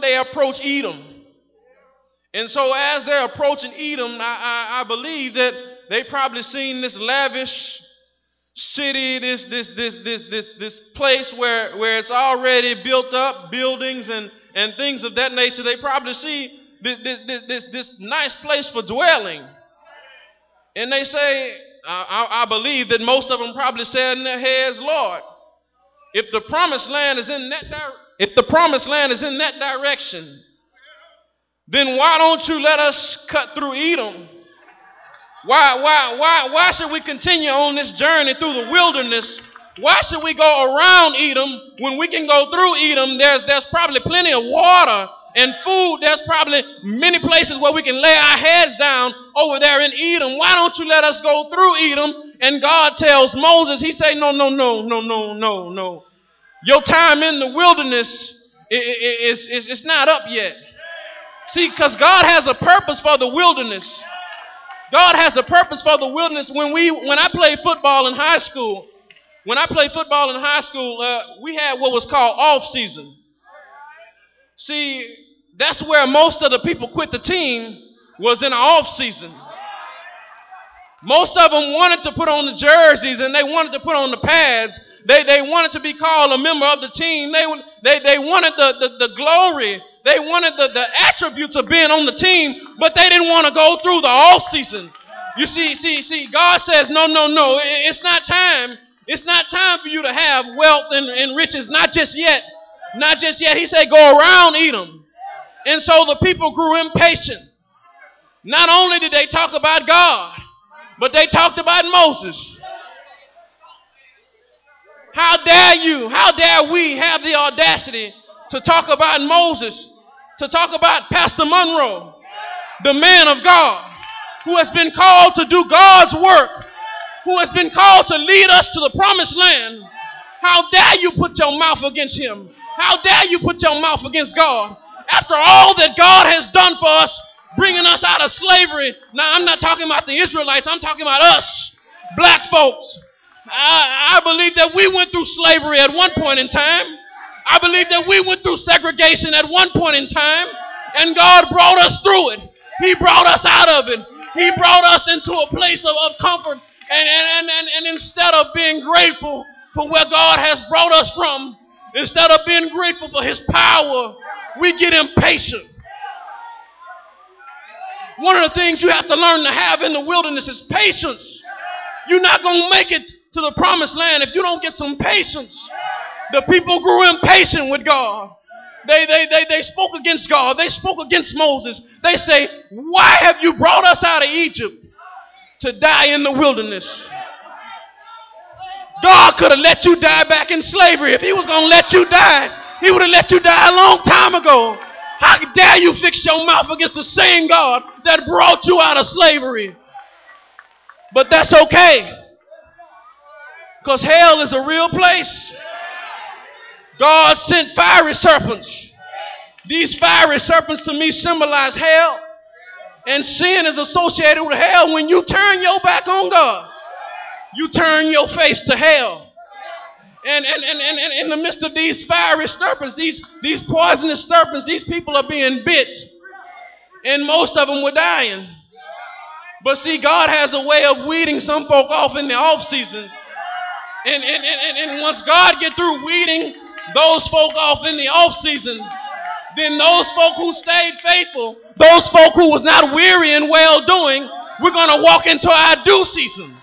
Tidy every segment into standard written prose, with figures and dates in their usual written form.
they approach Edom. And so as they're approaching Edom, I believe that they probably seen this lavish city, this place where it's already built up, buildings and things of that nature. They probably see this nice place for dwelling. And they say, I believe that most of them probably said in their heads, Lord, if the promised land is in that direction, then why don't you let us cut through Edom? Why should we continue on this journey through the wilderness? Why should we go around Edom when we can go through Edom? There's probably plenty of water and food. There's probably many places where we can lay our heads down over there in Edom. Why don't you let us go through Edom? And God tells Moses, he say, no. Your time in the wilderness is not up yet. See, because God has a purpose for the wilderness. God has a purpose for the wilderness. When I played football in high school, we had what was called off season. See, that's where most of the people quit the team, was in the off season. Most of them wanted to put on the jerseys and they wanted to put on the pads. They wanted to be called a member of the team. They wanted the glory. They wanted the attributes of being on the team, but they didn't want to go through the off season. You see, God says, no. It's not time. It's not time for you to have wealth and riches. Not just yet. He said, go around Edom. And so the people grew impatient. Not only did they talk about God, but they talked about Moses. How dare we have the audacity to talk about Moses, to talk about Pastor Monroe, the man of God, who has been called to do God's work, who has been called to lead us to the promised land. How dare you put your mouth against him? How dare you put your mouth against God? After all that God has done for us, bringing us out of slavery. Now, I'm not talking about the Israelites. I'm talking about us, black folks. I believe that we went through slavery at one point in time. I believe that we went through segregation at one point in time. And God brought us through it. He brought us out of it. He brought us into a place of comfort. And instead of being grateful for where God has brought us from, instead of being grateful for his power, we get impatient. One of the things you have to learn to have in the wilderness is patience. You're not going to make it to the promised land if you don't get some patience. The people grew impatient with God. They spoke against God. They spoke against Moses. They say, why have you brought us out of Egypt to die in the wilderness? God could have let you die back in slavery. If he was going to let you die, he would have let you die a long time ago. How dare you fix your mouth against the same God that brought you out of slavery? But that's okay, because hell is a real place. God sent fiery serpents. These fiery serpents to me symbolize hell. And sin is associated with hell. When you turn your back on God, you turn your face to hell. And in the midst of these fiery serpents, these poisonous serpents, these people are being bit. And most of them were dying. But see, God has a way of weeding some folk off in the off season. And once God get through weeding those folk off in the off season, then those folk who stayed faithful, those folk who was not weary in well doing, we're going to walk into our due season.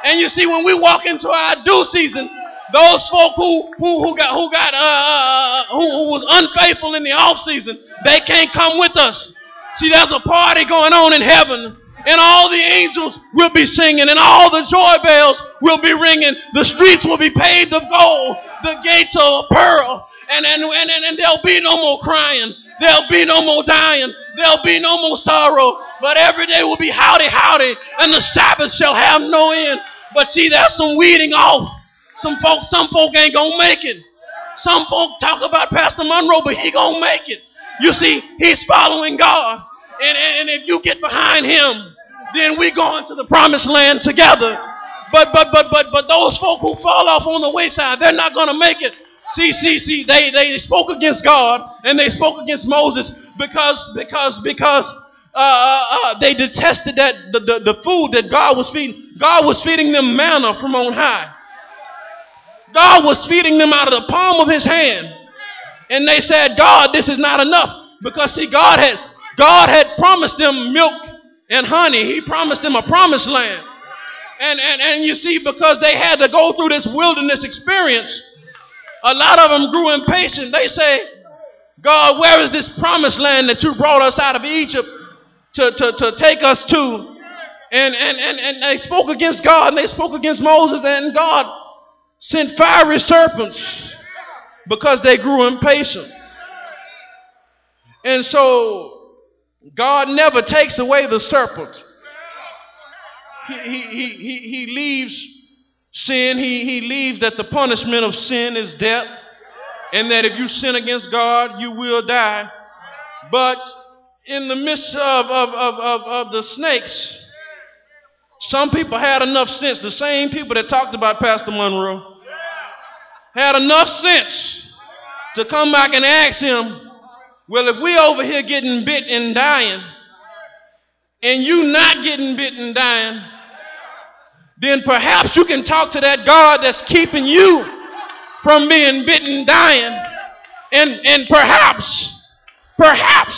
And you see, when we walk into our due season, those folk who was unfaithful in the off season, they can't come with us. See, there's a party going on in heaven, and all the angels will be singing, and all the joy bells will be ringing. The streets will be paved of gold, the gates of pearl, and there'll be no more crying. There'll be no more dying. There'll be no more sorrow. But every day will be howdy, howdy, and the Sabbath shall have no end. But see, there's some weeding off. Some folk ain't gonna make it. Some folk talk about Pastor Monroe, but he gonna make it. You see, he's following God. And if you get behind him, then we go into the promised land together. But those folk who fall off on the wayside, they're not gonna make it. See, they spoke against God And they spoke against Moses because they detested that the food that God was feeding. God was feeding them manna from on high. God was feeding them out of the palm of his hand. And they said, God, this is not enough. Because see, God had promised them milk and honey. He promised them a promised land. And you see, because they had to go through this wilderness experience, a lot of them grew impatient. They say, God, where is this promised land that you brought us out of Egypt to take us to? And they spoke against God, and they spoke against Moses, and God sent fiery serpents because they grew impatient. And so God never takes away the serpent. He leaves sin. He leaves that the punishment of sin is death, and that if you sin against God, you will die. But in the midst of the snakes, some people had enough sense. The same people that talked about Pastor Monroe had enough sense to come back and ask him, well, if we over here getting bit and dying, and you not getting bit and dying, then perhaps you can talk to that God that's keeping you from being bitten and dying, and perhaps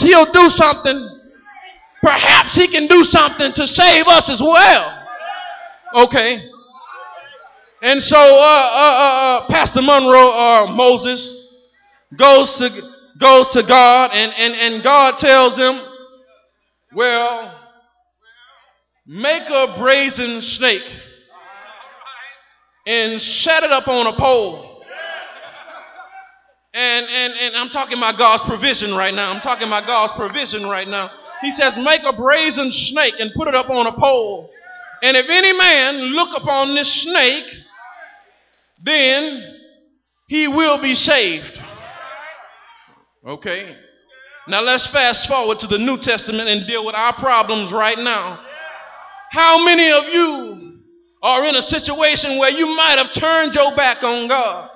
he'll do something. Perhaps he can do something to save us as well. Okay. And so Pastor Monroe or Moses goes to God, and God tells him, well, make a brazen snake and set it up on a pole. And I'm talking about God's provision right now. I'm talking about God's provision right now. He says, make a brazen snake and put it up on a pole. And if any man look upon this snake, then he will be saved. Okay. Now let's fast forward to the New Testament and deal with our problems right now. How many of you are in a situation where you might have turned your back on God?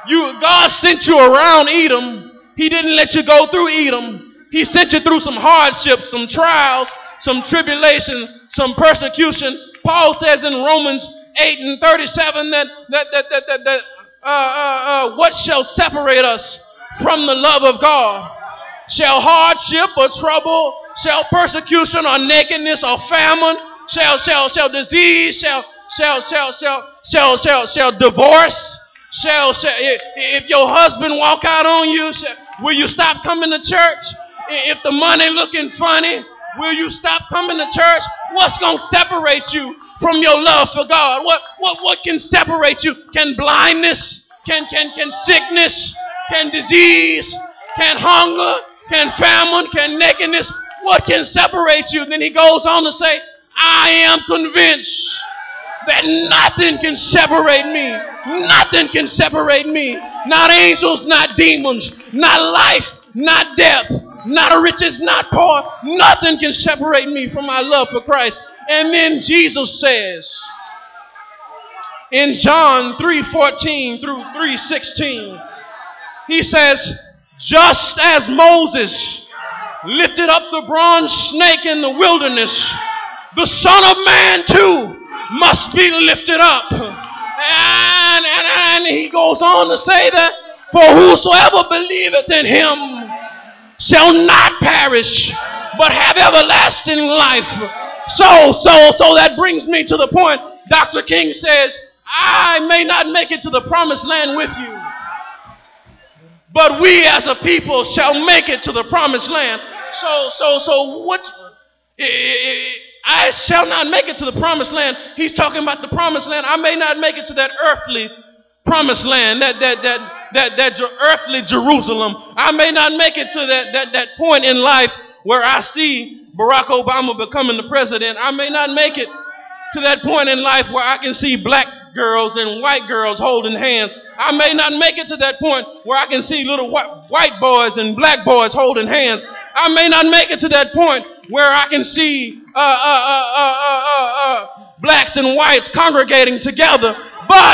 God sent you around Edom. He didn't let you go through Edom. He sent you through some hardships, some trials, some tribulation, some persecution. Paul says in Romans 8:37 that what shall separate us from the love of God? Shall hardship or trouble, shall persecution or nakedness or famine, shall disease, shall divorce, if your husband walk out on you, will you stop coming to church? If the money looking funny, will you stop coming to church? What's going to separate you from your love for God? What can separate you? Can blindness, can sickness, can disease, can hunger, can famine, can nakedness? What can separate you? Then he goes on to say, I am convinced that nothing can separate me. Nothing can separate me. Not angels, not demons, not life, not death, not riches, not poor. Nothing can separate me from my love for Christ. And then Jesus says in John 3:14 through 3:16, he says, just as Moses lifted up the bronze snake in the wilderness, the Son of Man too must be lifted up. And he goes on to say that, for whosoever believeth in him shall not perish, but have everlasting life. So that brings me to the point. Dr. King says, I may not make it to the promised land with you, but we as a people shall make it to the promised land. I shall not make it to the promised land. He's talking about the promised land. I may not make it to that earthly promised land, that earthly Jerusalem. I may not make it to that point in life where I see Barack Obama becoming the president. I may not make it to that point in life where I can see black girls and white girls holding hands. I may not make it to that point where I can see little white boys and black boys holding hands. I may not make it to that point where I can see blacks and whites congregating together. But